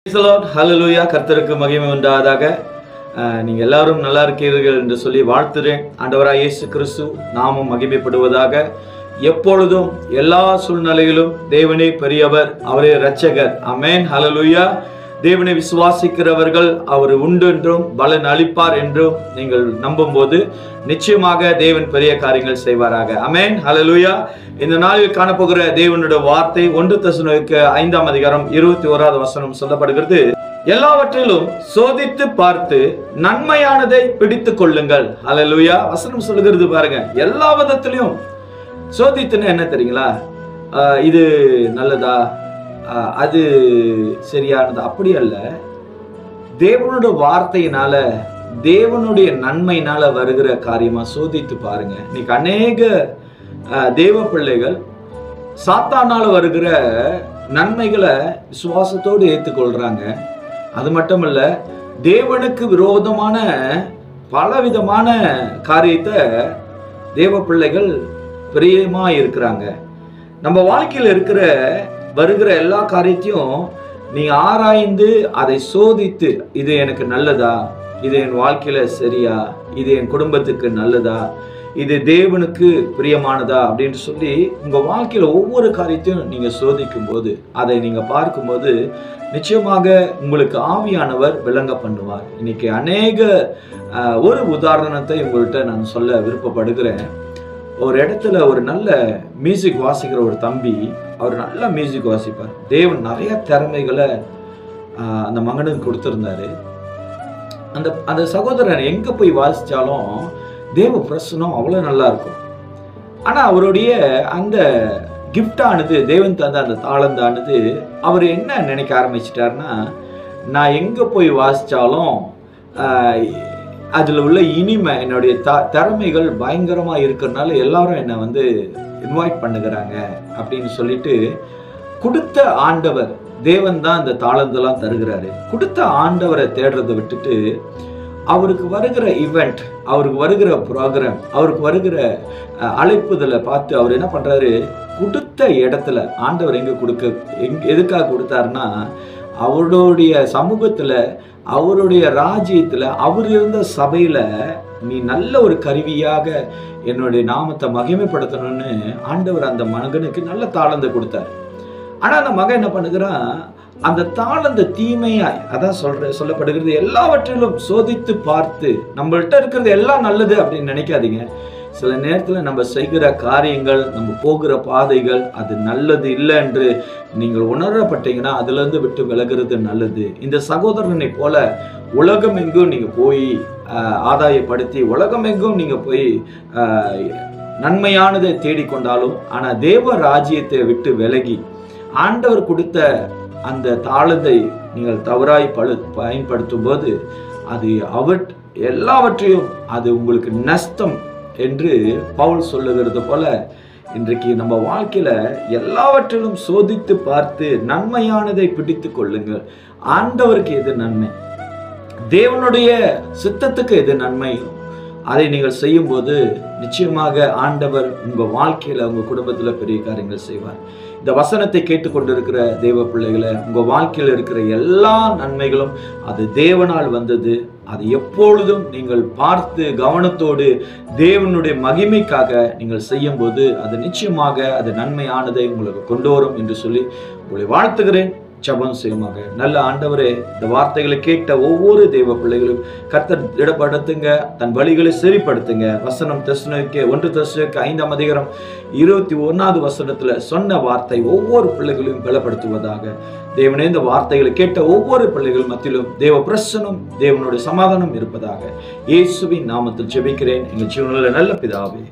Praise the Lord. Hallelujah. கர்த்தருக்கு மகிமை உண்டாவதாக. நீங்க எல்லாரும் நல்லா இருக்கீர்கள் என்று சொல்லி வாழ்த்துறேன். ஆண்டவராகிய இயேசு கிறிஸ்து நாமம் மகிமைப்படுவதாக. எப்பொழுதும் எல்லா சூழ்நிலையிலும் தேவனே பெரியவர், அவரே இரட்சகர். ஆமென். ஹல்லேலூயா. தேவனை விசுவாசிக்கிறவர்கள் அவர் உண்டு என்றும் பலன் அளிப்பார் என்றும் நீங்கள் நம்பும்போது நிச்சயமாக தேவன் பெரிய காரியங்கள் செய்வாராக. ஆமென். ஹல்லேலூயா. இந்த நாளில் காணப்போகிற தேவனுடைய வார்த்தை 1 தெசலோனிக்கேயர் 5ஆம் அதிகாரம் 21வது வசனம் சொல்லப்படுகிறது. எல்லாவற்றிலும் சோதித்து பார்த்து நன்மையானதை பிடித்துக் கொள்ளுங்கள். ஹல்லேலூயா. வசனம் சொல்லுகிறது பாருங்க, எல்லா விதத்திலையும் சோதித்துன்னு என்ன தெரியுங்களா? இது நல்லதா, அது சரியானது, அப்படி அல்ல. தேவனுடைய வார்த்தையினால, தேவனுடைய நன்மையினால வருகிற காரியமா சோதித்து பாருங்க. இன்னைக்கு அநேக தேவ பிள்ளைகள் சாத்தானால வருகிற நன்மைகளை விசுவாசத்தோடு ஏற்றுக்கொள்றாங்க. அது மட்டுமல்ல, தேவனுக்கு விரோதமான பலவிதமான காரியத்தை தேவ பிள்ளைகள் பிரியமா இருக்கிறாங்க. நம்ம வாழ்க்கையில் இருக்கிற வருகிற எல்லா காரியத்தையும் நீ ஆராய்ந்து அதை சோதித்து, இது எனக்கு நல்லதா, இது என் வாழ்க்கையில சரியா, இது என் குடும்பத்துக்கு நல்லதா, இது தேவனுக்கு பிரியமானதா அப்படின்னு சொல்லி உங்க வாழ்க்கையில ஒவ்வொரு காரியத்தையும் நீங்க சோதிக்கும் போது, அதை நீங்க பார்க்கும்போது நிச்சயமாக உங்களுக்கு ஆவியானவர் விளங்க பண்ணுவார். இன்னைக்கு அநேக ஒரு உதாரணத்தை உங்கள்கிட்ட நான் சொல்ல விருப்பப்படுகிறேன். ஒரு இடத்துல ஒரு நல்ல மியூசிக் வாசிக்கிற ஒரு தம்பி, அவர் நல்ல மியூசிக் வாசிப்பார். தேவன் நிறைய திறமைகளை அந்த மகனுக்கு கொடுத்திருந்தாரு. அந்த சகோதரன் எங்க போய் வாசிச்சாலும் தேவ பிரசனம் அவ்வளவு நல்லா இருக்கும். ஆனா அவருடைய அந்த கிஃப்டானது, தேவன் தந்த அந்த தாளந்தானது, அவர் என்ன நினைக்க ஆரம்பிச்சிட்டாருன்னா, நான் எங்க போய் வாசிச்சாலும் அதுல உள்ள இனிமை, என்னுடைய திறமைகள் பயங்கரமா இருக்கிறதுனால எல்லாரும் என்னை இன்வைட் பண்ணுகிறாங்க அப்படின்னு சொல்லிட்டு, கொடுத்த ஆண்டவர் தேவன் தான் அந்த தாளந்தெல்லாம் தருகிறாரு. கொடுத்த ஆண்டவரை தேடுறதை விட்டுட்டு அவருக்கு வருகிற ஈவெண்ட், அவருக்கு வருகிற ப்ரோக்ராம், அவருக்கு வருகிற அழைப்புதலை பார்த்து அவர் என்ன பண்றாரு, கொடுத்த இடத்துல ஆண்டவர் எதுக்காக கொடுத்தாருன்னா, அவருடைய சமூகத்துல, அவருடைய ராஜ்யத்துல, அவர் இருந்த சபையில நீ நல்ல ஒரு கருவியாக என்னுடைய நாமத்தை மகிமைப்படுத்தணும்னு ஆண்டவர் அந்த மகனுக்கு நல்ல தாளந்தை கொடுத்தார். ஆனா அந்த மகன் என்ன பண்ணுகிறான், அந்த தாளந்த தீமையாய், அதான் சொல்லப்படுகிறது, எல்லாவற்றிலும் சோதித்து பார்த்து, நம்மள்கிட்ட இருக்கிறது எல்லாம் நல்லது அப்படின்னு நினைக்காதீங்க. சில நேரத்தில் நம்ம செய்கிற காரியங்கள், நம்ம போகிற பாதைகள் அது நல்லது இல்லை என்று நீங்கள் உணரப்பட்டீங்கன்னா அதுல இருந்து விட்டு விலகிறது நல்லது. இந்த சகோதரனை போல உலகம் எங்கும் நீங்க போய் ஆதாயப்படுத்தி, உலகம் எங்கும் நீங்க போய் நன்மையானதை தேடிக்கொண்டாலும், ஆனா தேவ ராஜ்யத்தை விட்டு விலகி ஆண்டவர் கொடுத்த அந்த தாளத்தை நீங்கள் தவறாய் பயன்படுத்தும் போது அது எல்லாவற்றையும் அது உங்களுக்கு நஷ்டம் என்று பவுல் சொல்லுகிறது போல, இன்றைக்கு நம்ம வாழ்க்கையில எல்லாவற்றிலும் சோதித்து பார்த்து நன்மையானதை பிடித்து கொள்ளுங்கள். ஆண்டவருக்கு எது நன்மை, தேவனுடைய சித்தத்துக்கு எது நன்மை, அதை நீங்கள் செய்யும் போது நிச்சயமாக ஆண்டவர் உங்க வாழ்க்கையில, உங்க குடும்பத்துல பெரிய காரியங்கள் செய்வார். இந்த வசனத்தை கேட்டுக்கொண்டிருக்கிற தேவ பிள்ளைகளை, உங்க வாழ்க்கையில் இருக்கிற எல்லா நன்மைகளும் அது தேவனால் வந்தது. அது எப்பொழுதும் நீங்கள் பார்த்து கவனத்தோடு தேவனுடைய மகிமைக்காக நீங்கள் செய்யும் போது அது நிச்சயமாக அது நன்மையானதை உங்களுக்கு கொண்டு வரும் என்று சொல்லி உங்களை வாழ்த்துகிறேன். ஜெபம் செய்யுமாக. நல்ல ஆண்டவரே, இந்த வார்த்தைகளை கேட்ட ஒவ்வொரு தேவ பிள்ளைகளும் கர்த்தர் இடப்படுத்துங்க, தன் வழிகளை சரிப்படுத்துங்க. வசனம் 1 தெசலோனிக்கேயர் 5ஆம் அதிகாரம் 21வது வசனத்துல சொன்ன வார்த்தை ஒவ்வொரு பிள்ளைகளையும் பலப்படுத்துவதாக. தேவனே, இந்த வார்த்தைகளை கேட்ட ஒவ்வொரு பிள்ளைகள் மத்தியிலும் தேவ பிரசன்னம், தேவனுடைய சமாதானம் இருப்பதாக. இயேசுவின் நாமத்தில் ஜெபிக்கிறேன், எங்கள் ஜீவனில் நல்ல பிதாவே.